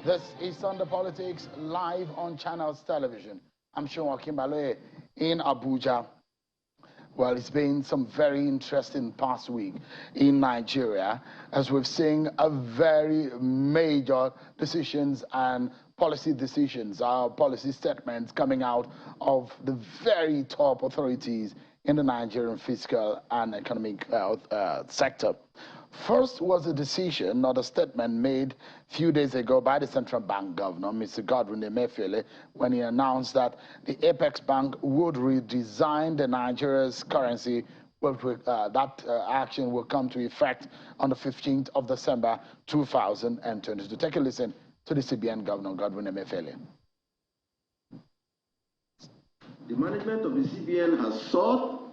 This is Sunday Politics live on Channels Television. I'm Sean Kimbale in Abuja. Well, it's been some very interesting past week in Nigeria as we've seen a very major decisions and policy decisions, policy statements coming out of the very top authorities in the Nigerian fiscal and economic sector. First was a decision or the statement made a few days ago by the central bank governor, Mr. Godwin Emefiele, when he announced that the Apex Bank would redesign the Nigeria's currency. That action will come to effect on the 15th of December 2022. Take a listen to the CBN governor, Godwin Emefiele. The management of the CBN has sought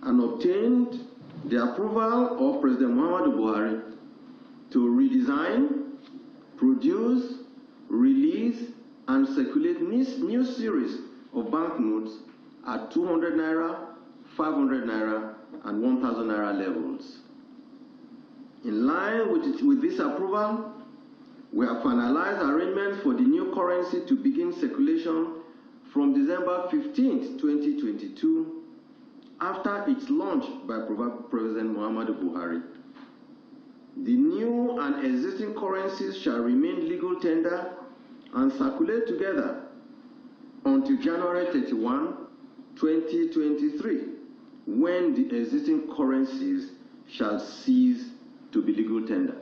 and obtained the approval of President Muhammadu Buhari to redesign, produce, release, and circulate new series of banknotes at 200 Naira, 500 Naira, and 1,000 Naira levels. In line with this approval, we have finalized arrangements for the new currency to begin circulation from December 15th, 2022, after its launch by President Muhammadu Buhari. The new and existing currencies shall remain legal tender and circulate together until January 31, 2023, when the existing currencies shall cease to be legal tender.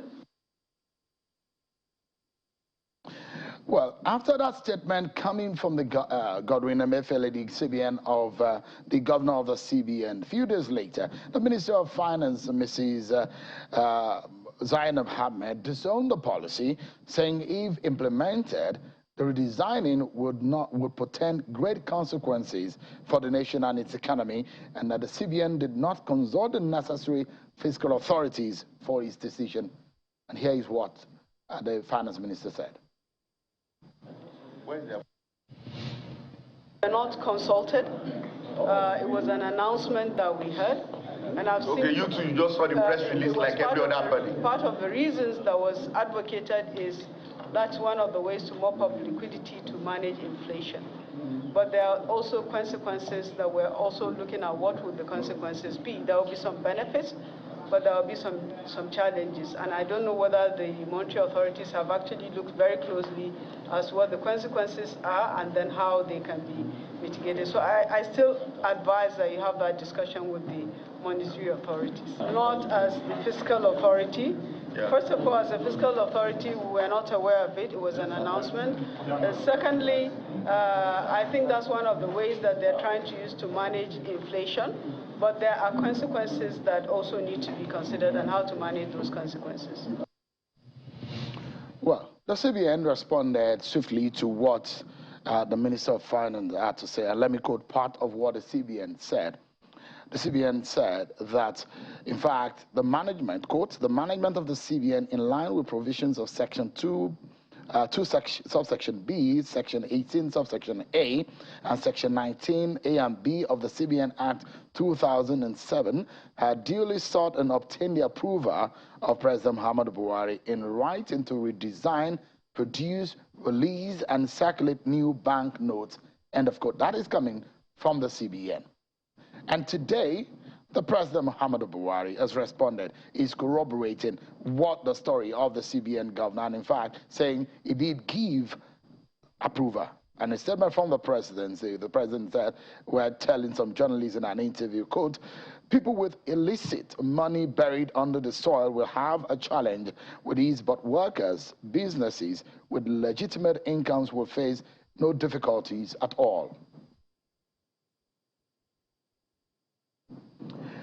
Well, after that statement coming from the Godwin Emefiele, the CBN of the governor of the CBN, a few days later, the Minister of Finance, Mrs. Zainab Ahmed, disowned the policy, saying if implemented, the redesigning would portend great consequences for the nation and its economy, and that the CBN did not consult the necessary fiscal authorities for its decision. And here is what the Finance Minister said. We're not consulted. It was an announcement that we heard. And I've seen, you two, you just saw the press release like every other body. Part of the reasons that was advocated is that's one of the ways to mop up liquidity to manage inflation. But there are also consequences that we're also looking at. What would the consequences be? There will be some benefits, but there will be some challenges. And I don't know whether the monetary authorities have actually looked very closely as to what the consequences are and then how they can be mitigated. So I still advise that you have that discussion with the monetary authorities. Not as the fiscal authority. Yeah. First of all, as a fiscal authority, we were not aware of it. It was an announcement. Secondly, I think that's one of the ways that they're trying to use to manage inflation. But there are consequences that also need to be considered and how to manage those consequences. Well, the CBN responded swiftly to what the Minister of Finance had to say. And let me quote part of what the CBN said. The CBN said that, in fact, the management, quote, the management of the CBN in line with provisions of Section 2, subsection B, Section 18, subsection A, and Section 19, A and B of the CBN Act 2007, had duly sought and obtained the approval of President Muhammadu Buhari in writing to redesign, produce, release, and circulate new bank notes, end of quote. That is coming from the CBN. And today, the President Muhammadu Buhari has responded, is corroborating what the story of the CBN governor, and in fact, saying he did give approval. And a statement from the presidency, the president said, we're telling some journalists in an interview, quote, people with illicit money buried under the soil will have a challenge with these, but workers, businesses with legitimate incomes will face no difficulties at all.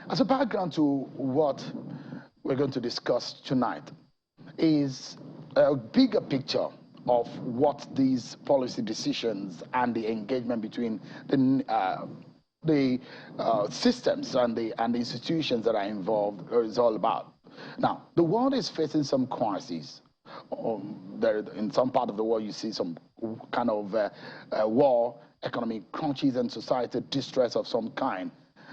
As a background to what we're going to discuss tonight is a bigger picture of what these policy decisions and the engagement between the systems and the institutions that are involved is all about. Now, the world is facing some crises. In some part of the world, you see some kind of war, economic crunches, and societal distress of some kind.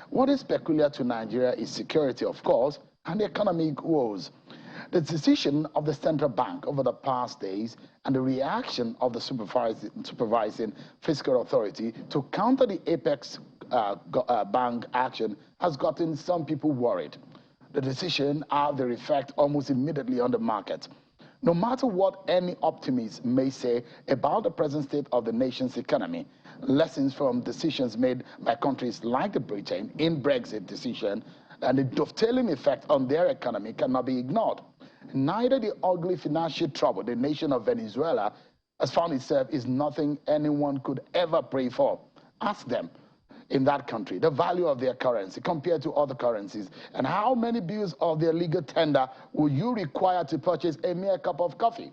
What is peculiar to Nigeria is security, of course, and economic woes. The decision of the central bank over the past days and the reaction of the supervising fiscal authority to counter the apex bank action has gotten some people worried. The decision had their effect almost immediately on the market. No matter what any optimist may say about the present state of the nation's economy, lessons from decisions made by countries like the Britain in Brexit decision and the dovetailing effect on their economy cannot be ignored. Neither the ugly financial trouble the nation of Venezuela has found itself is nothing anyone could ever pray for. Ask them in that country the value of their currency compared to other currencies, and how many bills of their legal tender will you require to purchase a mere cup of coffee?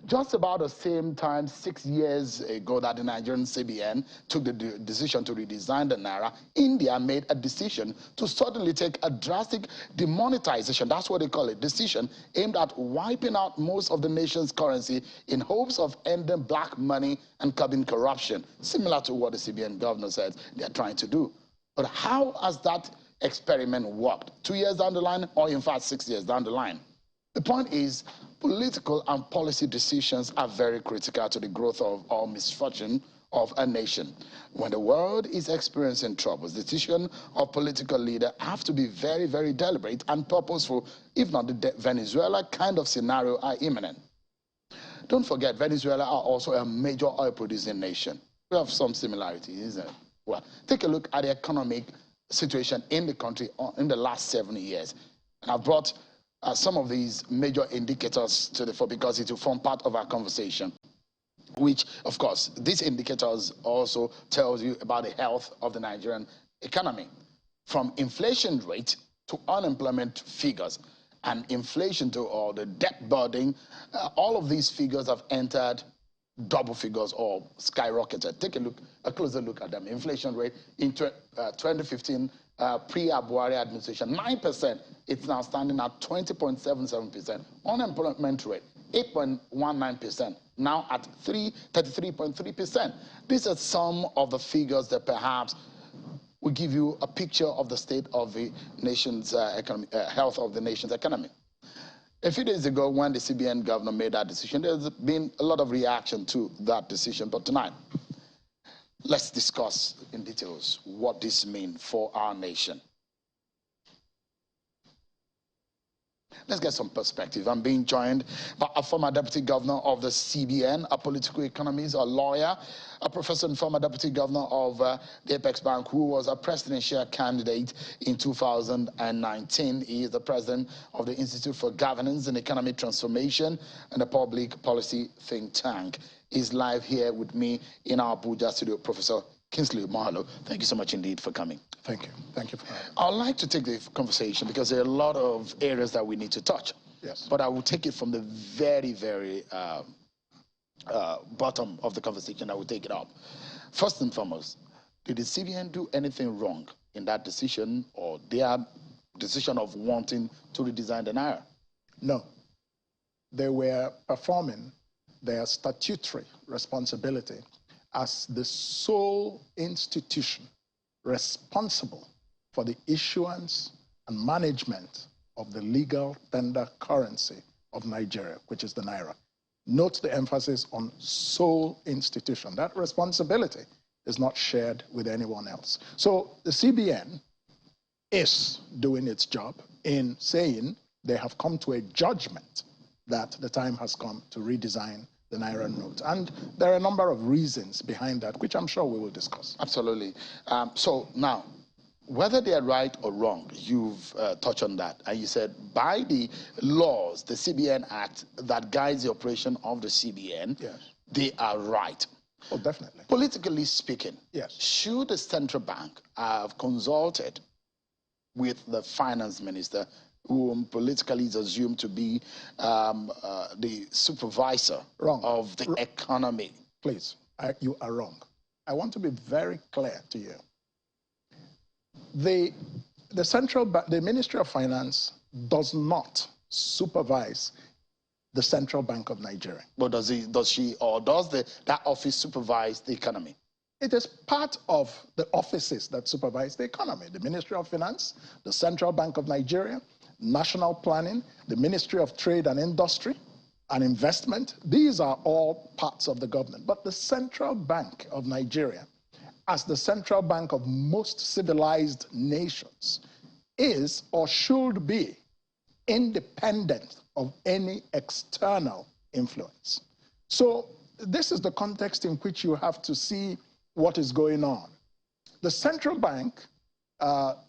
Just about the same time, 6 years ago, that the Nigerian CBN took the decision to redesign the Naira, India made a decision to suddenly take a drastic demonetization, that's what they call it, decision aimed at wiping out most of the nation's currency in hopes of ending black money and curbing corruption, similar to what the CBN governor said they're trying to do. But how has that experiment worked? 2 years down the line, or in fact 6 years down the line? The point is, political and policy decisions are very critical to the growth of or misfortune of a nation. When the world is experiencing troubles, decisions of political leaders have to be very, very deliberate and purposeful, if not the Venezuela kind of scenario are imminent. Don't forget, Venezuela are also a major oil-producing nation. We have some similarities, isn't it? Well, take a look at the economic situation in the country in the last 7 years. And I've brought some of these major indicators to the fore because it will form part of our conversation, which, of course, these indicators also tells you about the health of the Nigerian economy, from inflation rate to unemployment figures and inflation to all the debt burden. All of these figures have entered double figures or skyrocketed. Take a closer look at them. Inflation rate in 2015, pre-Buhari administration, 9%. It's now standing at 20.77%. Unemployment rate, 8.19%. Now at 33.3%. These are some of the figures that perhaps will give you a picture of the state of the nation's economy, health of the nation's economy. A few days ago, when the CBN governor made that decision, there's been a lot of reaction to that decision. But tonight, let's discuss in details what this means for our nation. Let's get some perspective. I'm being joined by a former deputy governor of the CBN, a political economist, a lawyer, a professor and former deputy governor of the Apex Bank, who was a presidential candidate in 2019. He is the president of the Institute for Governance and Economic Transformation and a public policy think tank. He's live here with me in our Abuja studio, Professor Kingsley Moghalu. Thank you so much indeed for coming. Thank you. Thank you for having me. I'd like to take the conversation because there are a lot of areas that we need to touch. Yes. But I will take it from the very, very bottom of the conversation. I will take it up. First and foremost, did the CBN do anything wrong in that decision or their decision of wanting to redesign the Naira? No. They were performing their statutory responsibility as the sole institution responsible for the issuance and management of the legal tender currency of Nigeria, which is the Naira. Note the emphasis on sole institution. That responsibility is not shared with anyone else. So the CBN is doing its job in saying they have come to a judgment that the time has come to redesign the Naira note. And there are a number of reasons behind that, which I'm sure we will discuss. Absolutely. So now, whether they are right or wrong, you've touched on that. And you said by the laws, the CBN Act that guides the operation of the CBN, yes, they are right. Oh, definitely. Politically speaking, yes, should the central bank have consulted with the finance minister, whom politically is assumed to be the supervisor of the economy? Please, you are wrong. I want to be very clear to you. The Ministry of Finance does not supervise the Central Bank of Nigeria. But does that office supervise the economy? It is part of the offices that supervise the economy. The Ministry of Finance, the Central Bank of Nigeria, national planning, the Ministry of Trade and Industry and Investment. These are all parts of the government. But the Central Bank of Nigeria, as the central bank of most civilized nations, is or should be independent of any external influence. So this is the context in which you have to see what is going on. The central bank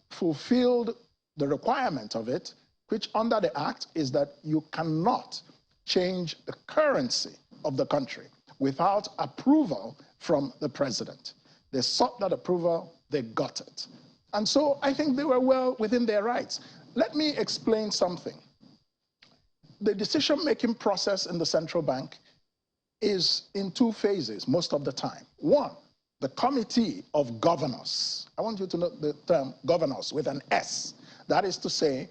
fulfilled the requirement of it, which under the act is that you cannot change the currency of the country without approval from the president. They sought that approval, they got it. And so I think they were well within their rights. Let me explain something. The decision-making process in the central bank is in two phases most of the time. One, the Committee of Governors. I want you to note the term governors with an S. That is to say,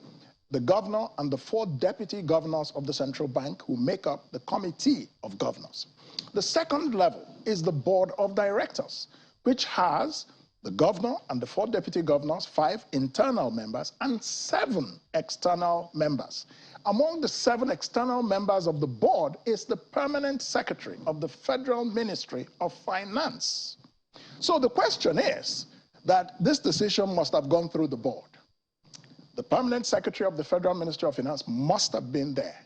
the governor and the 4 deputy governors of the central bank who make up the Committee of Governors. The second level is the Board of Directors, which has the governor and the 4 deputy governors, 5 internal members, and 7 external members. Among the 7 external members of the board is the permanent secretary of the Federal Ministry of Finance. So the question is that this decision must have gone through the board. The permanent secretary of the Federal Ministry of Finance must have been there.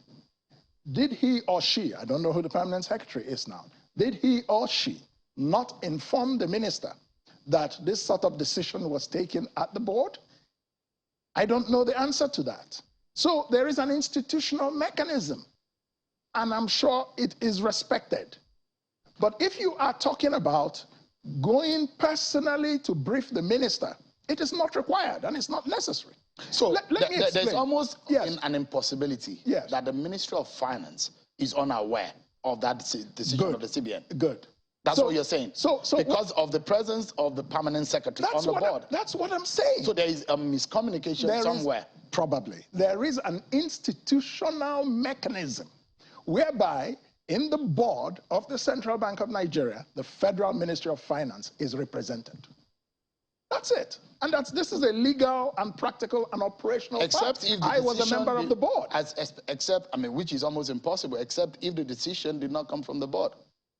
Did he or she, I don't know who the permanent secretary is now, did he or she not inform the minister that this sort of decision was taken at the board? I don't know the answer to that. So there is an institutional mechanism, and I'm sure it is respected. But if you are talking about going personally to brief the minister, it is not required and it's not necessary. So let me explain. There's almost yes. an impossibility yes. that the Ministry of Finance is unaware of that decision Good. of the CBN. Good. That's what you're saying. So because of the presence of the permanent secretary on the board. That's what I'm saying. So there is a miscommunication somewhere. Probably. There is an institutional mechanism whereby in the board of the Central Bank of Nigeria, the Federal Ministry of Finance is represented. That's it. And this is a legal and practical and operational except fact. If the I was a member of the board. Which is almost impossible, except if the decision did not come from the board.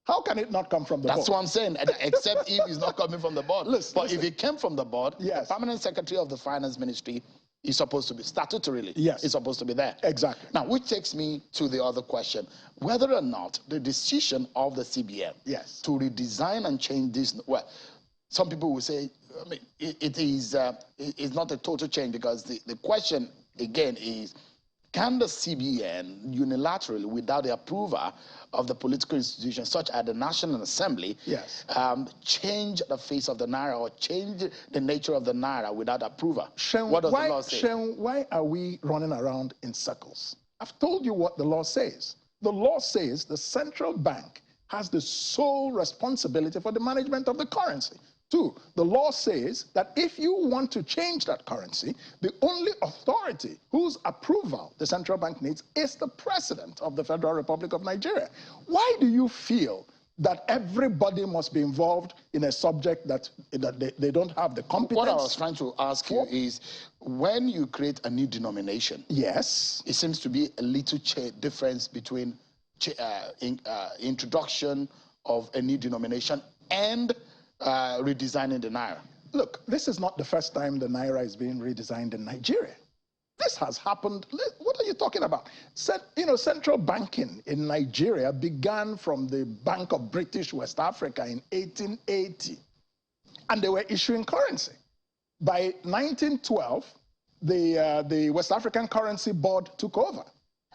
How can it not come from the board? That's what I'm saying, except if it's not coming from the board. Listen. If it came from the board, yes. the permanent secretary of the Finance Ministry is supposed to be, statutorily, yes. is supposed to be there. Exactly. Now, which takes me to the other question. Whether or not the decision of the CBN yes. to redesign and change this, well, some people will say, I mean, it's not a total change, because the question, again, is, can the CBN unilaterally, without the approval of the political institution, such as the National Assembly, yes. change the face of the Naira or change the nature of the Naira without approval? What does the law say? Shem, why are we running around in circles? I've told you what the law says. The law says the central bank has the sole responsibility for the management of the currency. 2, the law says that if you want to change that currency, the only authority whose approval the central bank needs is the President of the Federal Republic of Nigeria. Why do you feel that everybody must be involved in a subject that they don't have the competence? What I was trying to ask you is, when you create a new denomination, yes, it seems to be a little difference between introduction of a new denomination and redesigning the Naira. Look, this is not the first time the Naira is being redesigned in Nigeria. This has happened. What are you talking about? Central banking in Nigeria began from the Bank of British West Africa in 1880, and they were issuing currency. By 1912, the West African Currency Board took over.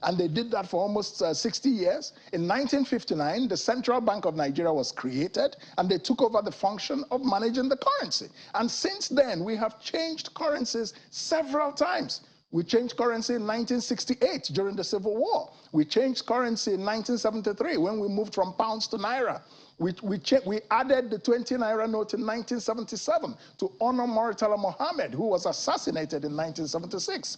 And they did that for almost 60 years. In 1959, the Central Bank of Nigeria was created, and they took over the function of managing the currency. And since then, we have changed currencies several times. We changed currency in 1968 during the Civil War. We changed currency in 1973 when we moved from pounds to Naira. We added the 20 Naira note in 1977 to honor Murtala Mohammed, who was assassinated in 1976.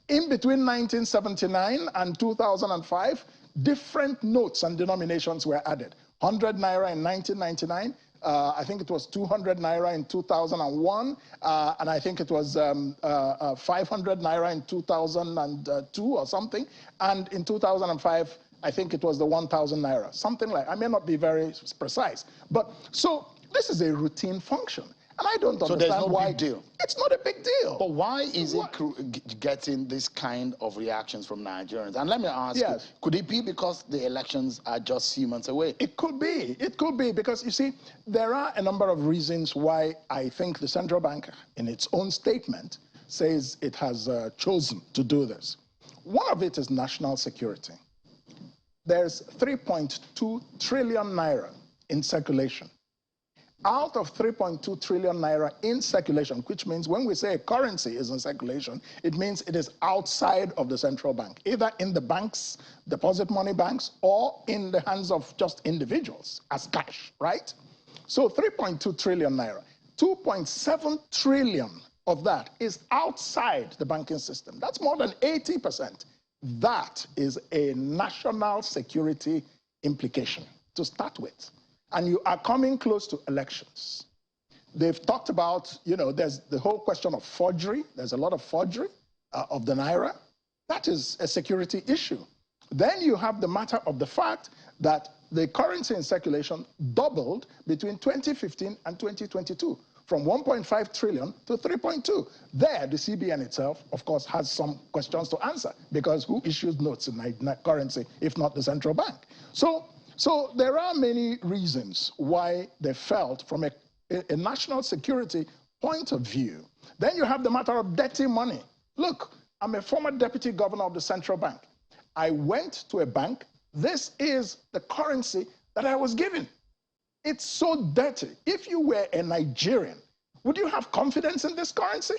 In between 1979 and 2005, different notes and denominations were added. 100 Naira in 1999, I think it was 200 Naira in 2001, and I think it was 500 Naira in 2002 or something. And in 2005, I think it was the 1,000 Naira, something like, I may not be very precise. But so this is a routine function. And I don't understand there's no why. big deal. It's not a big deal. But why is it getting this kind of reactions from Nigerians? And let me ask you, could it be because the elections are just few months away? It could be. It could be because, you see, there are a number of reasons why I think the central bank, in its own statement, says it has chosen to do this. One of it is national security. There's 3.2 trillion Naira in circulation. Out of 3.2 trillion Naira in circulation, which means when we say a currency is in circulation, it means it is outside of the central bank, either in the banks, deposit money banks, or in the hands of just individuals as cash, right? So 3.2 trillion Naira, 2.7 trillion of that is outside the banking system. That's more than 80%. That is a national security implication to start with. And you are coming close to elections. They've talked about, you know, there's the whole question of forgery. There's a lot of forgery of the Naira. That is a security issue. Then you have the matter of the fact that the currency in circulation doubled between 2015 and 2022, from 1.5 trillion to 3.2. There, the CBN itself, of course, has some questions to answer, because who issues notes in currency if not the central bank? So there are many reasons why they felt from a national security point of view. Then you have the matter of dirty money. Look, I'm a former deputy governor of the central bank. I went to a bank. This is the currency that I was given. It's so dirty. If you were a Nigerian, would you have confidence in this currency?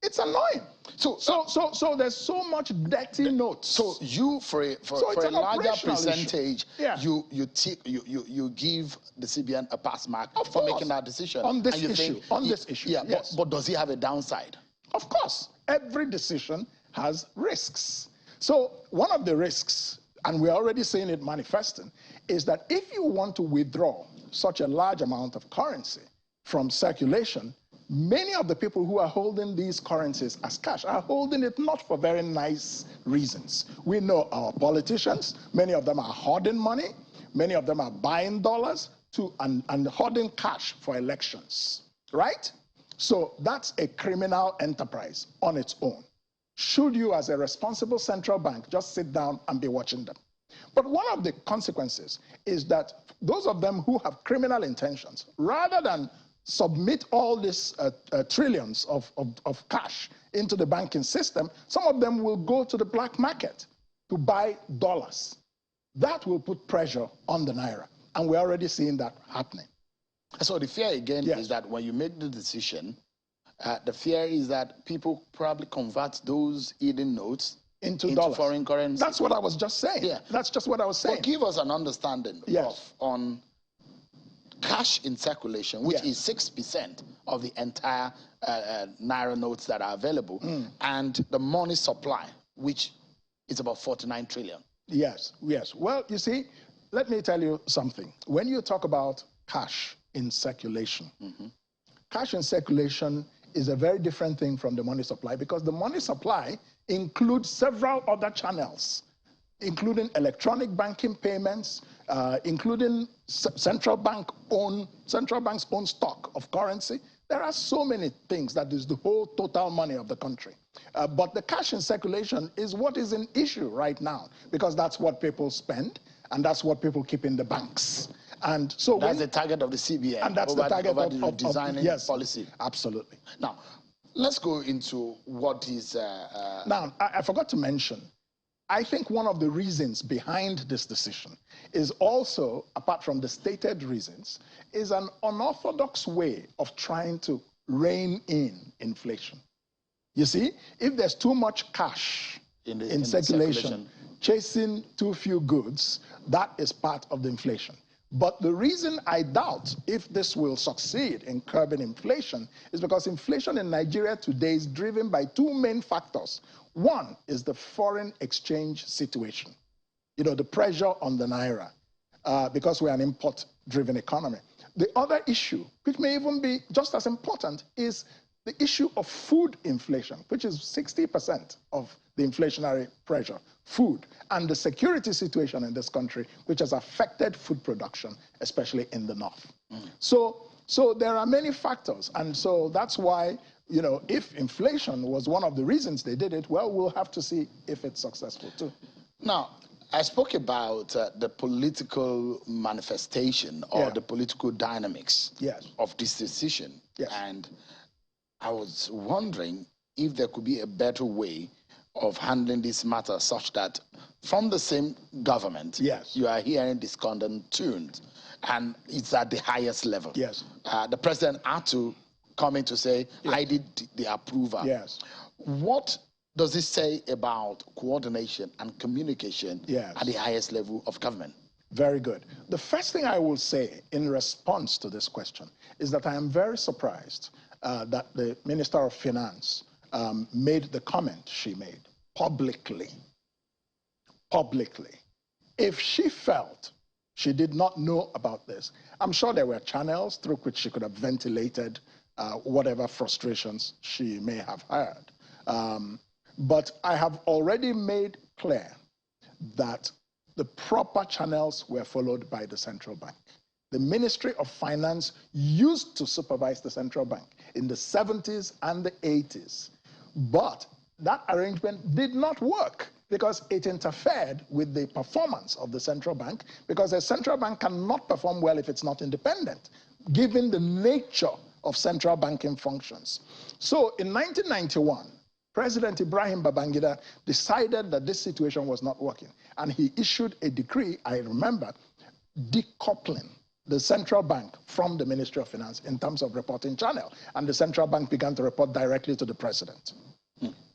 It's annoying. So there's so much dirty notes. So you, for a larger percentage, you give the CBN a pass mark for making that decision. On this issue. Yeah, yes. but does he have a downside? Of course. Every decision has risks. So one of the risks, and we're already seeing it manifesting, is that if you want to withdraw such a large amount of currency from circulation, many of the people who are holding these currencies as cash are holding it not for very nice reasons. We know our politicians, many of them are hoarding money, many of them are buying dollars and hoarding cash for elections, right? So that's a criminal enterprise on its own. Should you, as a responsible central bank, just sit down and be watching them? But one of the consequences is that those of them who have criminal intentions, rather than submit all these trillions of cash into the banking system, some of them will go to the black market to buy dollars. That will put pressure on the Naira, and we're already seeing that happening. So the fear again is that when you make the decision, the fear is that people probably convert those hidden notes into dollars. Foreign currency. That's what I was just saying. Yeah. That's just what I was saying. But give us an understanding on cash in circulation, which is 6% of the entire Naira notes that are available, and the money supply, which is about 49 trillion. Yes. Well, you see, let me tell you something. When you talk about cash in circulation, cash in circulation is a very different thing from the money supply, because the money supply includes several other channels, including electronic banking payments, including central bank's own stock of currency. There are so many things that is the whole total money of the country. But the cash in circulation is what is an issue right now, because that's what people spend, and that's what people keep in the banks. And so that's the target of the CBN. And that's the target of the designing policy. Absolutely. Now, let's go into what is... Now, I forgot to mention, I think one of the reasons behind this decision is also, apart from the stated reasons, is an unorthodox way of trying to rein in inflation. You see, if there's too much cash in circulation, chasing too few goods, that is part of the inflation. But the reason I doubt if this will succeed in curbing inflation is because inflation in Nigeria today is driven by two main factors. One is the foreign exchange situation, you know, the pressure on the Naira. because we're an import-driven economy. The other issue, which may even be just as important, is the issue of food inflation, which is 60% of the inflationary pressure, food, and the security situation in this country, which has affected food production, especially in the north. So there are many factors, and so that's why, you know, if inflation was one of the reasons they did it, well, we'll have to see if it's successful too. Now, I spoke about the political manifestation or the political dynamics of this decision. And I was wondering if there could be a better way of handling this matter such that from the same government, you are hearing discordant tunes, and it's at the highest level. The president had to come in to say, I did the approval. What does this say about coordination and communication at the highest level of government? Very good. The first thing I will say in response to this question is that I am very surprised that the Minister of Finance made the comment she made publicly. If she felt she did not know about this, I'm sure there were channels through which she could have ventilated whatever frustrations she may have had. But I have already made clear that the proper channels were followed by the central bank. The Ministry of Finance used to supervise the central bank in the 70s and the 80s. But that arrangement did not work because it interfered with the performance of the central bank, because a central bank cannot perform well if it's not independent, given the nature of central banking functions. So in 1991, President Ibrahim Babangida decided that this situation was not working, and he issued a decree, I remember, decoupling the central bank from the Ministry of Finance in terms of reporting channel, and the central bank began to report directly to the president.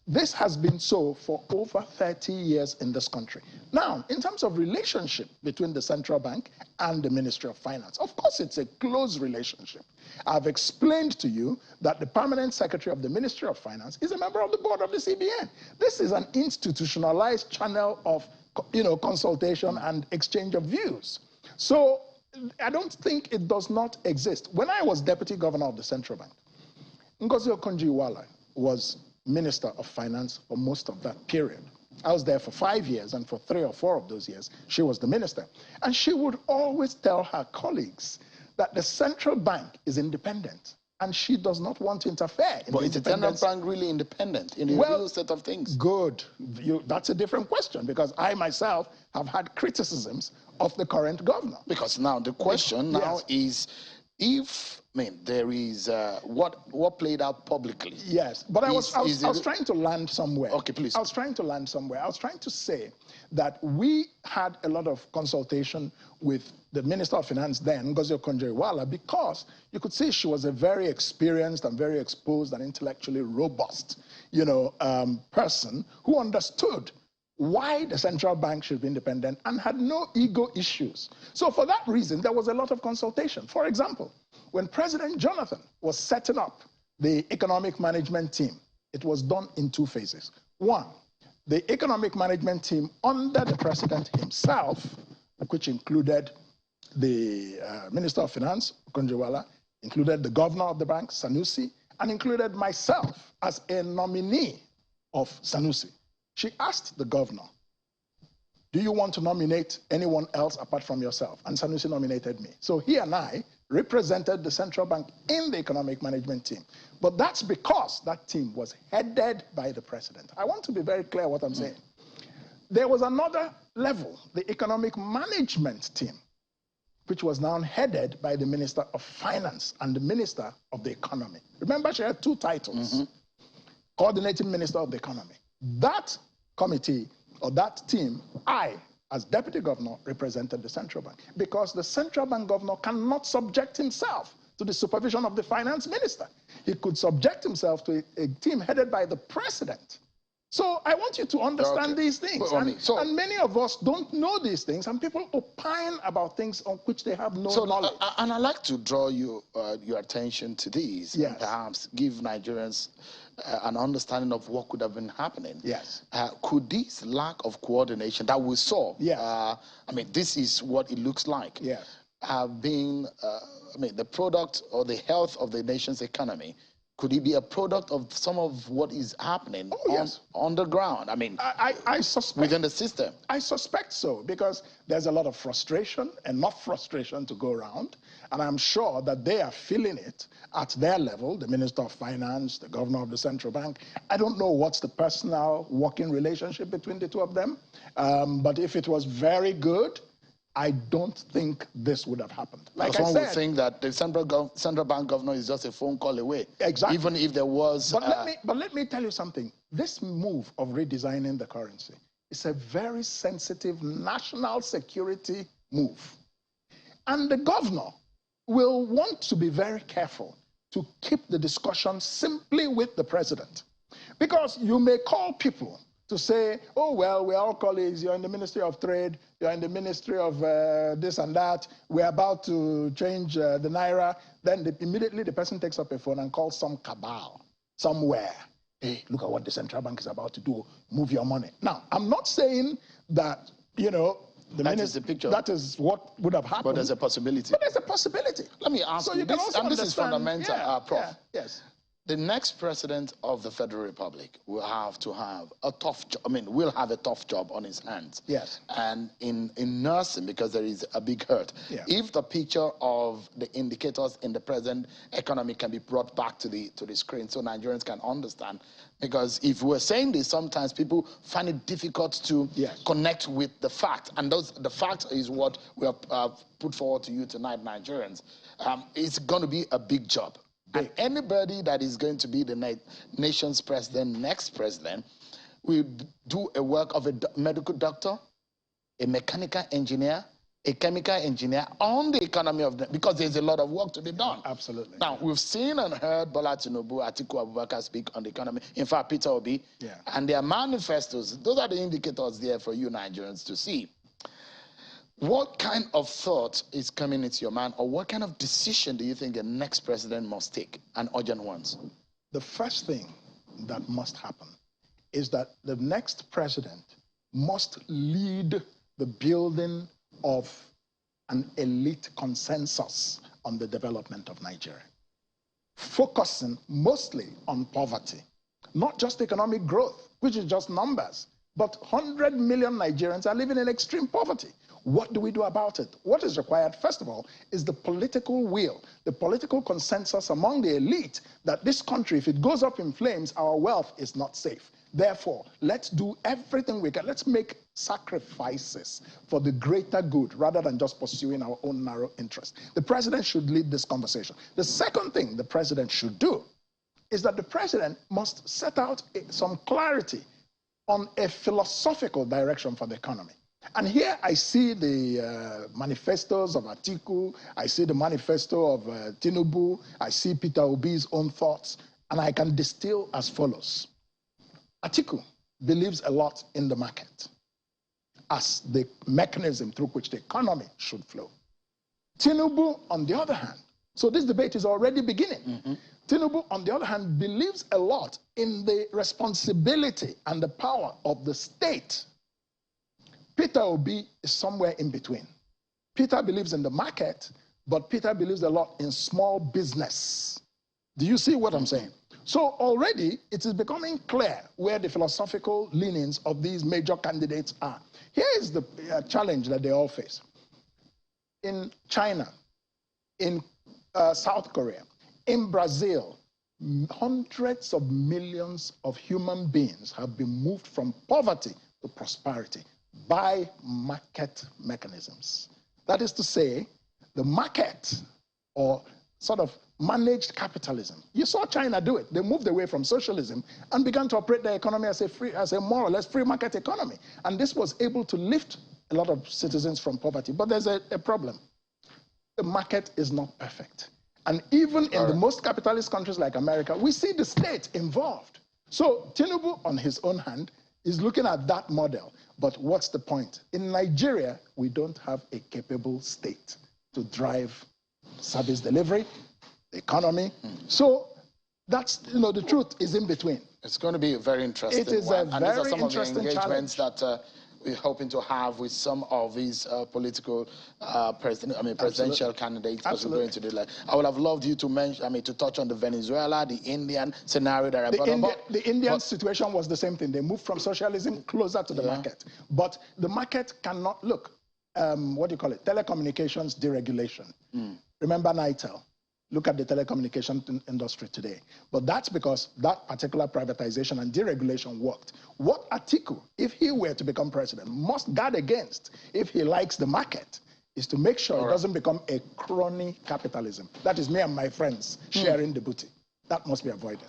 This has been so for over 30 years in this country. Now, in terms of relationship between the central bank and the Ministry of Finance, of course it's a close relationship. I've explained to you that the permanent secretary of the Ministry of Finance is a member of the board of the CBN. This is an institutionalized channel of, you know, consultation and exchange of views. So I don't think it does not exist. When I was deputy governor of the central bank, Ngozi Okonjo-Iweala was Minister of Finance for most of that period. I was there for 5 years, and for 3 or 4 of those years, she was the minister. And she would always tell her colleagues that the central bank is independent, and she does not want to interfere in but is the central bank really independent in a real set of things? Good. That's a different question, because I myself have had criticisms of the current governor. Because now the question now is, if there is what played out publicly. Yes, but I was trying to land somewhere. Okay, please. I was trying to land somewhere. I was trying to say that we had a lot of consultation with the Minister of Finance then, Ngozi Okonjo-Iweala, because you could see she was a very experienced and very exposed and intellectually robust, you know, person who understood why the central bank should be independent and had no ego issues. So for that reason, there was a lot of consultation. For example, when President Jonathan was setting up the economic management team, it was done in 2 phases. One, the economic management team under the president himself, which included the Minister of Finance, Okonjo-Iweala, included the governor of the bank, Sanusi, and included myself as a nominee of Sanusi. She asked the governor, do you want to nominate anyone else apart from yourself? And Sanusi nominated me. So he and I represented the central bank in the economic management team. But that's because that team was headed by the president. I want to be very clear what I'm saying. There was another level, the economic management team, which was now headed by the Minister of Finance and the Minister of the Economy. Remember, she had 2 titles, Coordinating Minister of the Economy. That committee or that team, I, as deputy governor, represented the central bank, because the central bank governor cannot subject himself to the supervision of the finance minister. He could subject himself to a team headed by the president. So I want you to understand these things. And many of us don't know these things, and people opine about things on which they have no knowledge. And I'd like to draw your attention to these, and perhaps give Nigerians an understanding of what could have been happening. Yes. Could this lack of coordination that we saw, yes. I mean, this is what it looks like, yes. Have been, I mean, the product or the health of the nation's economy? Could it be a product of some of what is happening on the ground? I mean, I suspect, within the system. I suspect so, because there's a lot of frustration, enough frustration to go around, and I'm sure that they are feeling it at their level, the Minister of Finance, the Governor of the Central Bank. I don't know what's the personal working relationship between the two of them, but if it was very good, I don't think this would have happened. Like I said, one would think that the central bank governor is just a phone call away. Exactly. Even if there was. But let me tell you something. This move of redesigning the currency is a very sensitive national security move, and the governor will want to be very careful to keep the discussion simply with the president, because you may call people to say, oh, well, we're all colleagues, you're in the Ministry of Trade, you're in the Ministry of this and that, we're about to change the Naira. Then immediately the person takes up a phone and calls some cabal somewhere. Hey, look at what the central bank is about to do, move your money. Now, I'm not saying that, you know, that is the picture. That is what would have happened. But there's a possibility. But there's a possibility. Let me ask you this, and this is fundamental, Prof. Yes. The next president of the Federal Republic will have to have a tough job. I mean, will have a tough job on his hands. Yes. And in nursing, because there is a big hurt. Yeah. If the picture of the indicators in the present economy can be brought back to the screen so Nigerians can understand, because if we're saying this, sometimes people find it difficult to connect with the fact. And the fact is what we have put forward to you tonight, Nigerians. It's going to be a big job. And anybody that is going to be the nation's president, next president, will do a work of a medical doctor, a mechanical engineer, a chemical engineer on the economy of the, because there's a lot of work to be done. Absolutely. Now, we've seen and heard Bola Tinubu, Atiku Abubakar speak on the economy. In fact, Peter Obi. And their manifestos, those are the indicators there for you Nigerians to see. What kind of thought is coming into your mind, or what kind of decision do you think the next president must take, and urgent ones? The first thing that must happen is that the next president must lead the building of an elite consensus on the development of Nigeria, focusing mostly on poverty, not just economic growth, which is just numbers, but 100 million Nigerians are living in extreme poverty. What do we do about it? What is required, first of all, is the political will, the political consensus among the elite that this country, if it goes up in flames, our wealth is not safe. Therefore, let's do everything we can. Let's make sacrifices for the greater good rather than just pursuing our own narrow interest. The president should lead this conversation. The second thing the president should do is that the president must set out some clarity on a philosophical direction for the economy. And here I see the manifestos of Atiku, I see the manifesto of Tinubu, I see Peter Obi's own thoughts, and I can distill as follows. Atiku believes a lot in the market as the mechanism through which the economy should flow. Tinubu, on the other hand, so this debate is already beginning. Tinubu, on the other hand, believes a lot in the responsibility and the power of the state. Peter Obi is somewhere in between. Peter believes in the market, but Peter believes a lot in small business. Do you see what I'm saying? So already it is becoming clear where the philosophical leanings of these major candidates are. Here is the challenge that they all face. In China, in South Korea, in Brazil, hundreds of millions of human beings have been moved from poverty to prosperity by market mechanisms. That is to say, the market, or sort of managed capitalism. You saw China do it. They moved away from socialism and began to operate their economy as a more or less free market economy. And this was able to lift a lot of citizens from poverty. But there's a problem. The market is not perfect. And even in the most capitalist countries like America, we see the state involved. So Tinubu, on his own hand, is looking at that model. But what's the point? In Nigeria, we don't have a capable state to drive service delivery, the economy. So That's, the truth is in between. It's going to be a very interesting It is one. a And these are very some of the interesting engagements challenge. that we're hoping to have with some of these political, presidential candidates as we go into the. I would have loved you to mention, to touch on the Venezuela, the Indian scenario that I brought up. The Indian situation was the same thing. They moved from socialism closer to the market. But the market cannot, look, what do you call it? Telecommunications deregulation. Remember NITEL? Look at the telecommunication industry today. But that's because that particular privatization and deregulation worked. What Atiku, if he were to become president, must guard against, if he likes the market, is to make sure it doesn't become a crony capitalism. That is me and my friends sharing the booty. That must be avoided.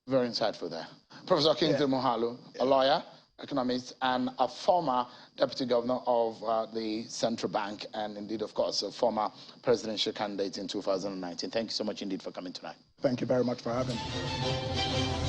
Very insightful there. Professor Kingsley Moghalu, a lawyer, economist, and a former deputy governor of the central bank, and indeed, of course, a former presidential candidate in 2019. Thank you so much indeed for coming tonight. Thank you very much for having me.